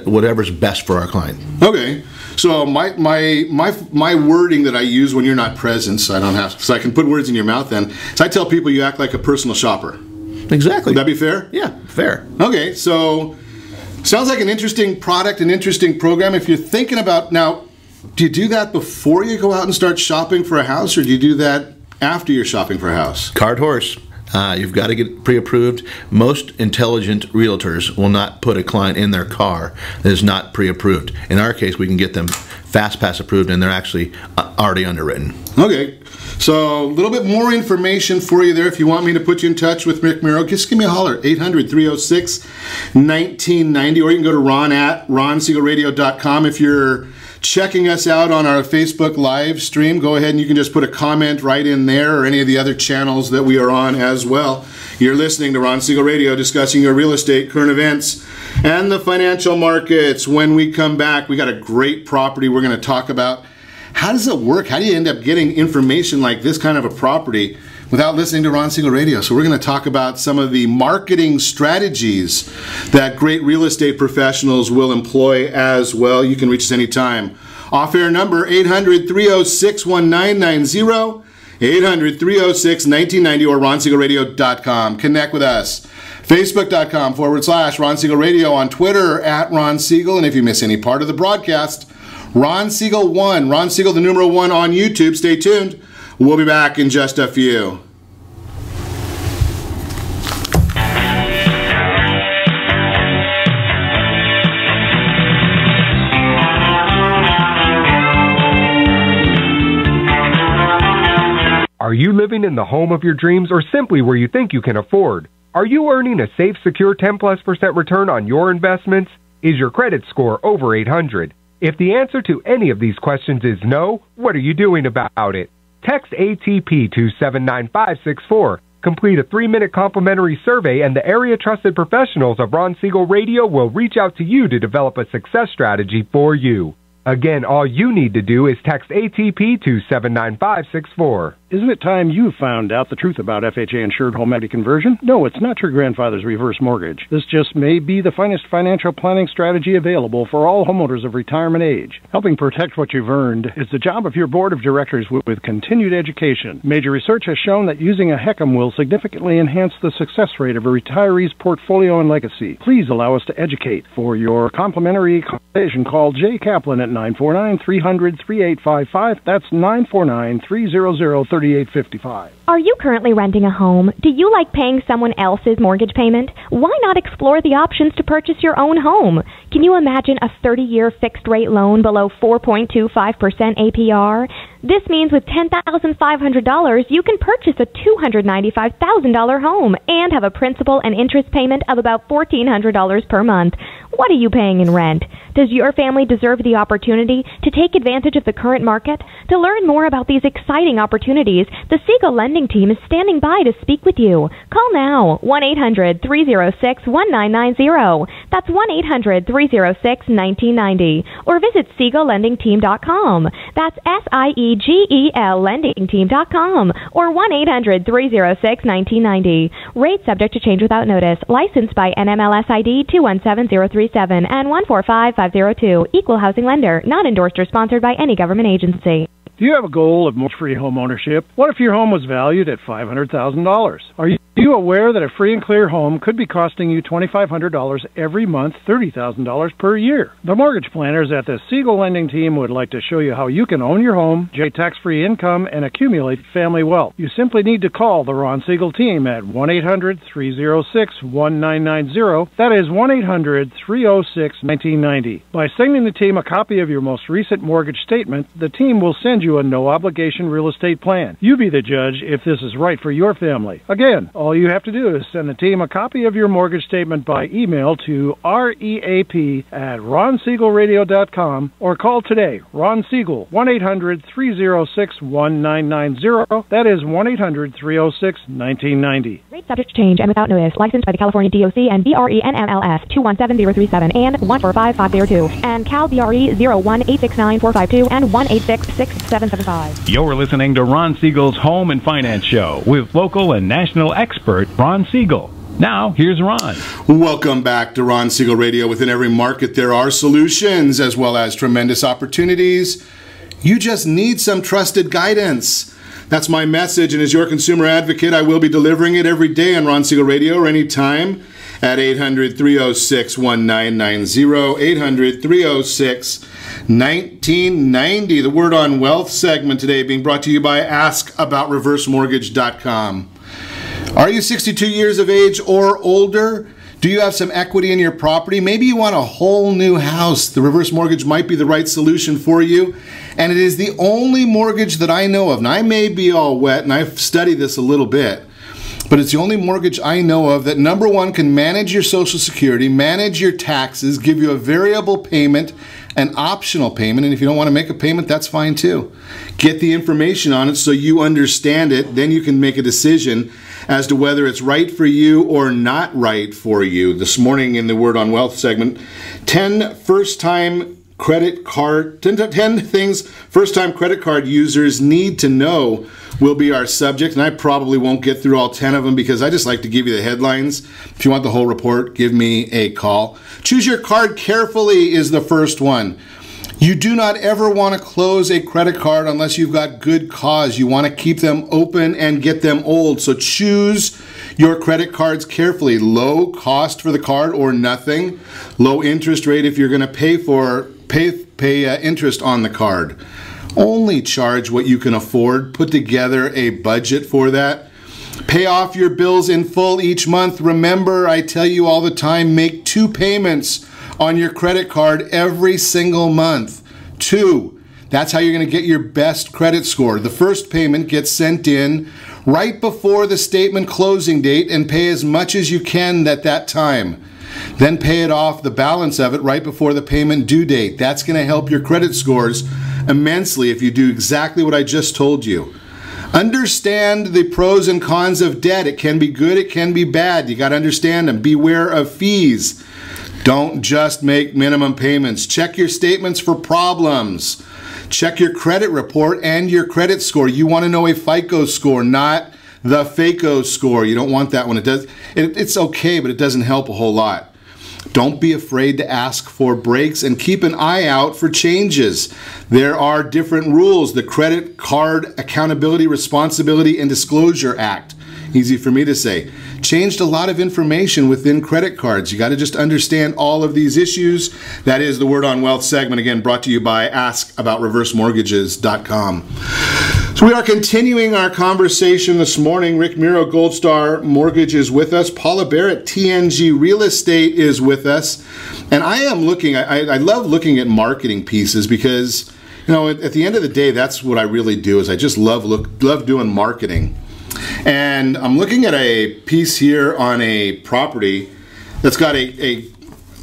whatever's best for our client. Okay, so my wording that I use when you're not present, so I can put words in your mouth. Then, so I tell people you act like a personal shopper. Exactly. Would that be fair? Yeah, fair. Okay, so sounds like an interesting product, an interesting program. If you're thinking about now, do you do that before you go out and start shopping for a house, or do you do that after you're shopping for a house? Cart horse. You've got to get pre-approved. Most intelligent realtors will not put a client in their car that is not pre-approved. In our case, we can get them fast pass approved, and they're actually already underwritten. Okay, so a little bit more information for you there. If you want me to put you in touch with Rick Muro, just give me a holler, 800-306-1990, or you can go to ron@ronsiegelradio.com. If you're checking us out on our Facebook live stream, go ahead and you can just put a comment right in there, or any of the other channels that we are on as well. You're listening to Ron Siegel Radio, discussing your real estate, current events, and the financial markets. When we come back, we got a great property we're going to talk about. How does it work? How do you end up getting information like this kind of a property without listening to Ron Siegel Radio? So we're going to talk about some of the marketing strategies that great real estate professionals will employ as well. You can reach us anytime. Off-air number 800-306-1990, 800-306-1990, or ronsiegelradio.com. Connect with us. Facebook.com/Ron Siegel Radio, on Twitter @Ron Siegel, and if you miss any part of the broadcast, Ron Siegel 1, Ron Siegel the numeral 1 on YouTube. Stay tuned. We'll be back in just a few. Are you living in the home of your dreams, or simply where you think you can afford? Are you earning a safe, secure 10+% return on your investments? Is your credit score over 800? If the answer to any of these questions is no, what are you doing about it? Text ATP to 79564. Complete a 3-minute complimentary survey, and the area trusted professionals of Ron Siegel Radio will reach out to you to develop a success strategy for you. Again, all you need to do is text ATP to 79564. Isn't it time you found out the truth about FHA-insured home equity conversion? No, it's not your grandfather's reverse mortgage. This just may be the finest financial planning strategy available for all homeowners of retirement age. Helping protect what you've earned is the job of your board of directors with continued education. Major research has shown that using a HECM will significantly enhance the success rate of a retiree's portfolio and legacy. Please allow us to educate. For your complimentary consultation, call Jay Kaplan at 949-300-3855. That's 949-300-3855. Are you currently renting a home? Do you like paying someone else's mortgage payment? Why not explore the options to purchase your own home? Can you imagine a 30-year fixed-rate loan below 4.25% APR? This means with $10,500, you can purchase a $295,000 home and have a principal and interest payment of about $1,400 per month. What are you paying in rent? Does your family deserve the opportunity to take advantage of the current market? To learn more about these exciting opportunities, the Siegel Lending Team is standing by to speak with you. Call now, 1-800-306-1990. That's 1-800-306-1990. Or visit SiegelLendingTeam.com. That's SIEGEL LendingTeam.com. Or 1-800-306-1990. Rate subject to change without notice. Licensed by NMLS ID 217037 and 145502. Equal housing lender. Not endorsed or sponsored by any government agency. Do you have a goal of mortgage-free home ownership? What if your home was valued at $500,000? Are you aware that a free and clear home could be costing you $2,500 every month, $30,000 per year? The mortgage planners at the Siegel Lending Team would like to show you how you can own your home, generate tax-free income, and accumulate family wealth. You simply need to call the Ron Siegel Team at 1-800-306-1990. That is 1-800-306-1990. By sending the team a copy of your most recent mortgage statement, the team will send you a no-obligation real estate plan. You be the judge if this is right for your family. Again, all you have to do is send the team a copy of your mortgage statement by email to reap@ronsiegelradio.com or call today. Ron Siegel, 1-800-306-1990. That is 1-800-306-1990. Rate subject to change and without notice. Licensed by the California DOC and BRENMLS 217037 and 145502 and Cal BRE 01869452 and 1866775. You're listening to Ron Siegel's Home and Finance Show with local and national expert Ron Siegel. Now, here's Ron. Welcome back to Ron Siegel Radio. Within every market, there are solutions as well as tremendous opportunities. You just need some trusted guidance. That's my message, and as your consumer advocate, I will be delivering it every day on Ron Siegel Radio or anytime at 800-306-1990, 800-306-1990. The Word on Wealth segment today being brought to you by AskAboutReverseMortgage.com. Are you 62 years of age or older? Do you have some equity in your property? Maybe you want a whole new house. The reverse mortgage might be the right solution for you. And it is the only mortgage that I know of. And I may be all wet, and I've studied this a little bit, but it's the only mortgage I know of that, number one, can manage your Social Security, manage your taxes, give you a variable payment an optional payment, and if you don't want to make a payment, that's fine too. Get the information on it so you understand it, then you can make a decision as to whether it's right for you or not right for you. This morning in the Word on Wealth segment, 10 first-time credit card, 10 things first-time credit card users need to know will be our subject, and I probably won't get through all 10 of them because I just like to give you the headlines. If you want the whole report, give me a call. Choose your card carefully is the first one. You do not ever want to close a credit card unless you've got good cause. You want to keep them open and get them old. So choose your credit cards carefully. Low cost for the card or nothing. Low interest rate if you're going to pay interest on the card. Only charge what you can afford. Put together a budget for that. Pay off your bills in full each month. Remember, I tell you all the time, make 2 payments on your credit card every single month. 2. That's how you're going to get your best credit score. The first payment gets sent in right before the statement closing date and pay as much as you can at that time. Then pay it off, the balance of it, right before the payment due date. That's going to help your credit scores immensely if you do exactly what I just told you. Understand the pros and cons of debt. It can be good, it can be bad. You got to understand them. Beware of fees. Don't just make minimum payments. Check your statements for problems. Check your credit report and your credit score. You want to know a FICO score, not the FACO score. You don't want that one. It's okay, but it doesn't help a whole lot. Don't be afraid to ask for breaks and keep an eye out for changes. There are different rules. The Credit Card Accountability, Responsibility, and Disclosure Act, easy for me to say, changed a lot of information within credit cards. You got to just understand all of these issues. That is the Word on Wealth segment, again, brought to you by AskAboutReverseMortgages.com. So we are continuing our conversation this morning. Rick Muro, Gold Star Mortgage, is with us. Paula Barrett, TNG Real Estate, is with us. And I am looking, I love looking at marketing pieces because, you know, at the end of the day, that's what I really do, is I just love doing marketing. And I'm looking at a piece here on a property that's got a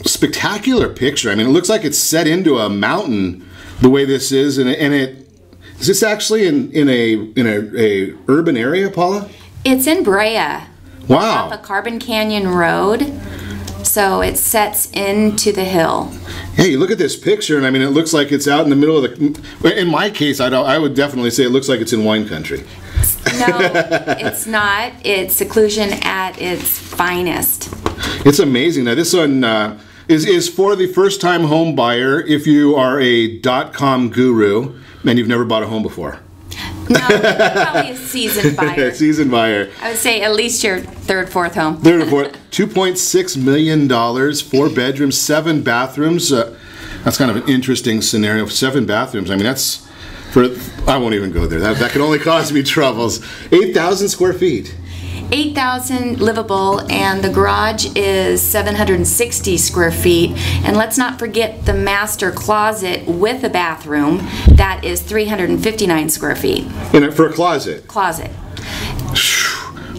spectacular picture. I mean, it looks like it's set into a mountain the way this is, and is this actually in a urban area, Paula? It's in Brea. Wow. Off a Carbon Canyon Road. So it sets into the hill. Hey, you look at this picture, and I mean, it looks like it's out in the middle of the. In my case, I would definitely say it looks like it's in wine country. No, it's not. It's seclusion at its finest. It's amazing. Now, this one is for the first-time home buyer. If you are a .com guru and you've never bought a home before. No, probably a seasoned buyer. Seasoned buyer. I would say at least your third, fourth home. Third or fourth. $2.6 million, 4 bedrooms, 7 bathrooms. That's kind of an interesting scenario. 7 bathrooms. I mean, that's I won't even go there. That could only cause me troubles. 8,000 square feet. 8,000 livable, and the garage is 760 square feet. And let's not forget the master closet with a bathroom. That is 359 square feet. For a closet? Closet.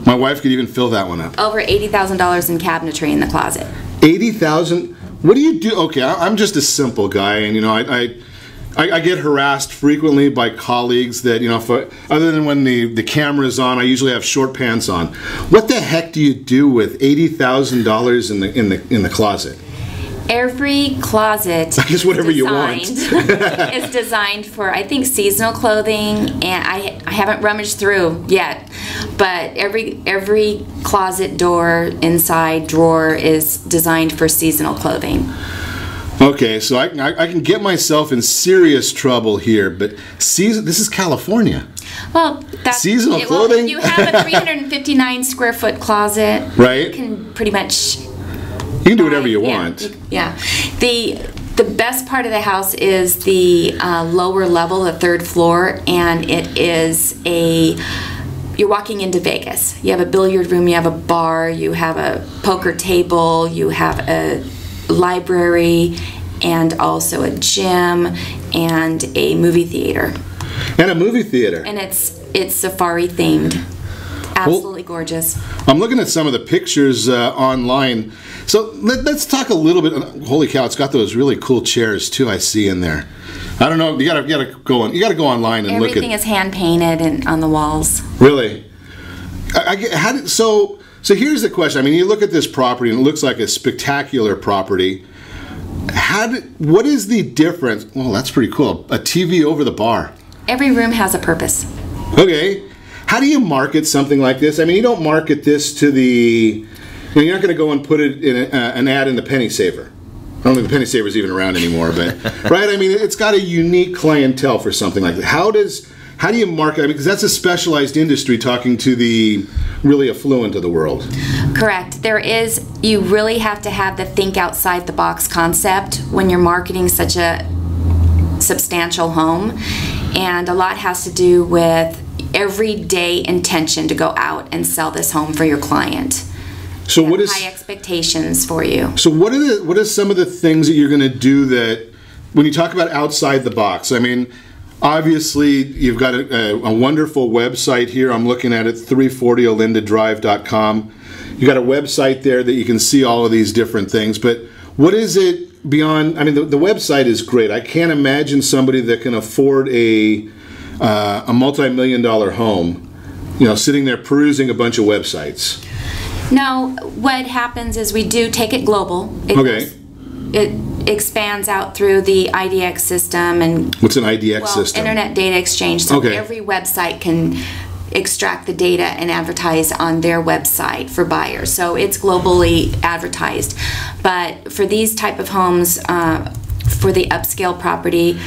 My wife could even fill that one up. Over $80,000 in cabinetry in the closet. 80,000? What do you do? Okay, I'm just a simple guy, and you know, I get harassed frequently by colleagues that, you know, other than when the camera's on, I usually have short pants on. What the heck do you do with $80,000 in the closet? Every closet I guess whatever you want. is designed for, I think, seasonal clothing, and I haven't rummaged through yet, but every closet door, inside drawer is designed for seasonal clothing. Okay, so I can get myself in serious trouble here, but this is California. Well, seasonal clothing. If you have a 359 square foot closet, right? You can pretty much. You can do whatever you want. Yeah. The best part of the house is the lower level, the 3rd floor, and it is you're walking into Vegas. You have a billiard room, you have a bar, you have a poker table, you have a library, and also a gym and a movie theater. And a movie theater. And it's safari themed. Absolutely gorgeous. I'm looking at some of the pictures online. So let's talk a little bit. Holy cow! It's got those really cool chairs too. I see in there. I don't know. You gotta go on. You gotta go online and look at. Everything is hand painted and on the walls. Really? So here's the question. I mean, you look at this property and it looks like a spectacular property. What is the difference? Well, that's pretty cool. A TV over the bar. Every room has a purpose. Okay. How do you market something like this? I mean, you don't market this to the... you're not going to go and put it in an ad in the Penny Saver. I don't think the Penny Saver is even around anymore, but... right? I mean, it's got a unique clientele for something like that. How do you market? I mean, because that's a specialized industry talking to the really affluent of the world. Correct. You really have to have the think outside the box concept when you're marketing such a substantial home. And a lot has to do with everyday intention to go out and sell this home for your client. So what is high expectations for you? So what are some of the things that you're going to do that when you talk about outside the box? I mean, obviously you've got a wonderful website here. I'm looking at it, 340olindadrive.com. You got a website there that you can see all of these different things. But what is it beyond? I mean, the website is great. I can't imagine somebody that can afford a multi-million-dollar home, sitting there perusing a bunch of websites. No, what happens is we do take it global. It expands out through the IDX system. And what's an IDX system? Internet Data Exchange. So every website can extract the data and advertise on their website for buyers. So it's globally advertised. But for these type of homes, for the upscale property,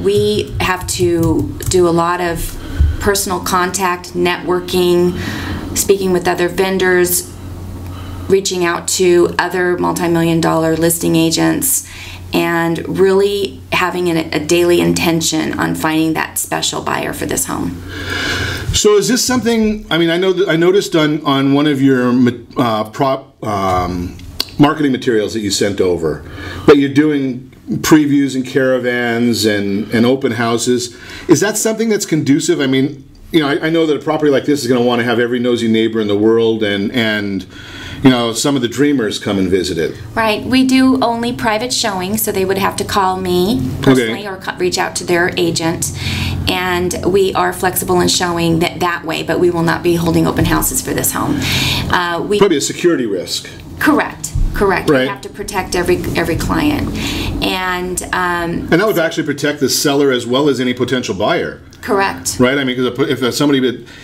we have to do a lot of personal contact, networking, speaking with other vendors, reaching out to other multi-million-dollar listing agents, and really having a daily intention on finding that special buyer for this home. So is this something, I mean, I noticed on one of your marketing materials that you sent over that you're doing previews and caravans and open houses. Is that something that's conducive? I mean, I know that a property like this is going to want to have every nosy neighbor in the world and some of the dreamers come and visit it. Right. We do only private showings, so they would have to call me personally or reach out to their agent. And we are flexible in showing that way, but we will not be holding open houses for this home. Probably a security risk. Correct. Right. We have to protect every client. And that would actually protect the seller as well as any potential buyer. Correct. Right? I mean, because if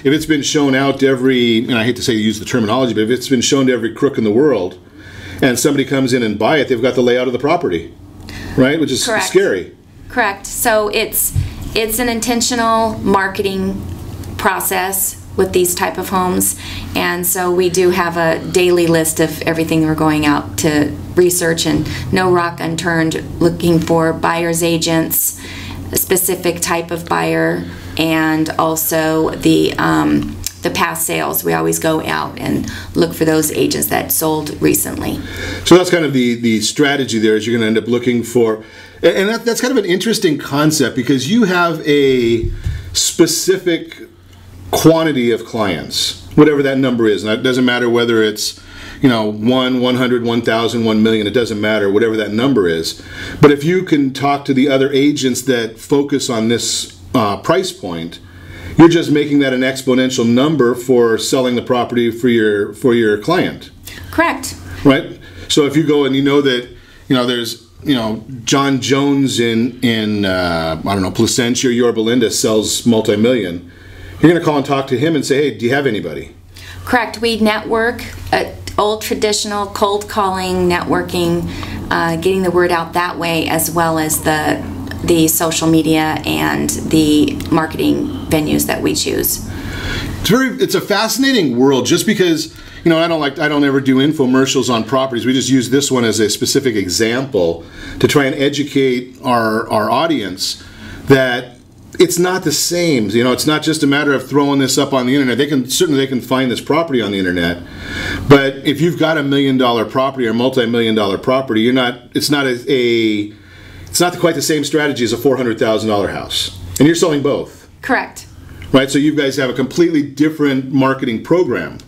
it's been shown out to every, and I hate to use the terminology, but if it's been shown to every crook in the world, and somebody comes in and buy it, they've got the layout of the property, right? Which is scary. Correct. So it's an intentional marketing process with these type of homes, and so we do have a daily list of everything we're going out to research, and no rock unturned, looking for buyer's agents, a specific type of buyer, and also the past sales. We always go out and look for those agents that sold recently. So that's kind of the strategy there, is you're going to end up looking for, and that's kind of an interesting concept, because you have a specific quantity of clients, whatever that number is, and it doesn't matter whether it's 1, 100, 1,000, 1 million, it doesn't matter, whatever that number is. But if you can talk to the other agents that focus on this price point, you're just making that an exponential number for selling the property for your client. Correct. Right? So if you go and that there's John Jones in I don't know, Placentia or Yorba Linda sells multi-million, you're going to call and talk to him and say, hey, do you have anybody? Correct. We network, old traditional cold calling, networking, getting the word out that way, as well as the social media and the marketing venues that we choose. It's a fascinating world, just because I don't ever do infomercials on properties. We just use this one as a specific example to try and educate our audience that it's not the same. It's not just a matter of throwing this up on the internet. They can find this property on the internet, but if you've got $1 million property or multi-million-dollar property, it's not quite the same strategy as a $400,000 house, and you're selling both. Correct. right? So you guys have a completely different marketing program,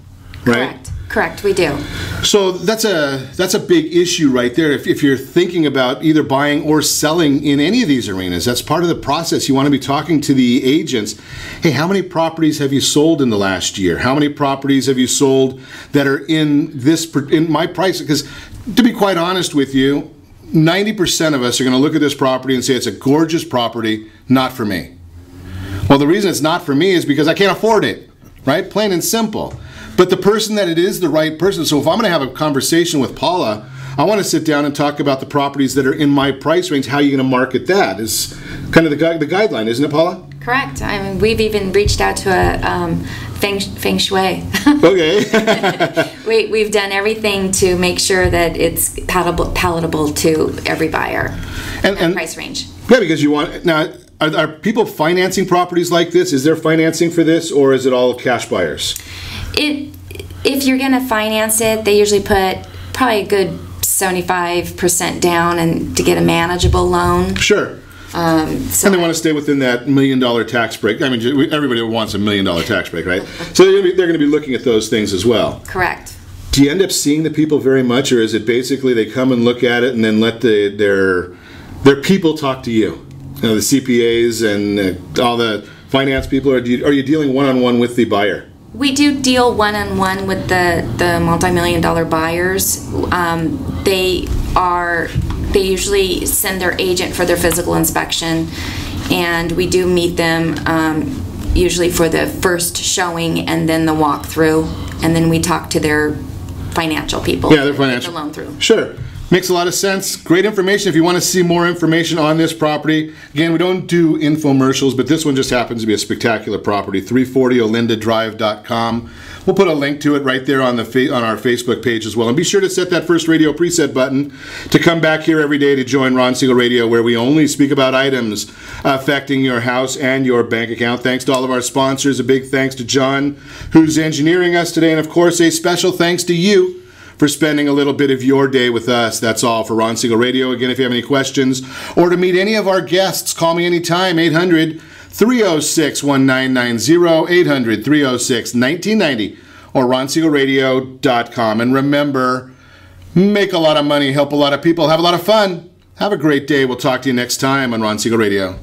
right? Correct, we do. So that's a big issue right there. If you're thinking about either buying or selling in any of these arenas, that's part of the process. You want to be talking to the agents. Hey, how many properties have you sold in the last year? How many properties have you sold that are in my price? Because to be quite honest with you, 90% of us are going to look at this property and say it's a gorgeous property, not for me. Well, the reason it's not for me is because I can't afford it, right? Plain and simple. But the person that it is the right person. So if I'm going to have a conversation with Paula, I want to sit down and talk about the properties that are in my price range. How are you going to market that is kind of the guideline, isn't it, Paula? Correct. I mean, we've even reached out to a feng shui. Okay. We've done everything to make sure that it's palatable to every buyer and price range. Yeah, because you want now. Are people financing properties like this? Is there financing for this, or is it all cash buyers? If you're going to finance it, they usually put probably a good 75% down and to get a manageable loan. Sure. And they want to stay within that $1 million tax break. I mean, everybody wants $1 million tax break, right? So they're going to be looking at those things as well. Correct. Do you end up seeing the people very much, or is it basically they come and look at it and then let their people talk to you? You know, the CPAs and all the finance people, or are you dealing one-on-one with the buyer? We do deal one-on-one with the multi-million-dollar buyers. They usually send their agent for their physical inspection, and we do meet them usually for the first showing and then the walkthrough, and then we talk to their financial people. Yeah, their financial. Get the loan through. Sure. Makes a lot of sense. Great information. If you want to see more information on this property, again, we don't do infomercials, but this one just happens to be a spectacular property. 340olindadrive.com. We'll put a link to it right there on our Facebook page as well. And be sure to set that first radio preset button to come back here every day to join Ron Siegel Radio, where we only speak about items affecting your house and your bank account. Thanks to all of our sponsors. A big thanks to John, who's engineering us today. And of course, a special thanks to you for spending a little bit of your day with us. That's all for Ron Siegel Radio. Again, if you have any questions or to meet any of our guests, call me anytime, 800-306-1990, 800-306-1990, or ronsiegelradio.com. And remember, make a lot of money, help a lot of people, have a lot of fun. Have a great day. We'll talk to you next time on Ron Siegel Radio.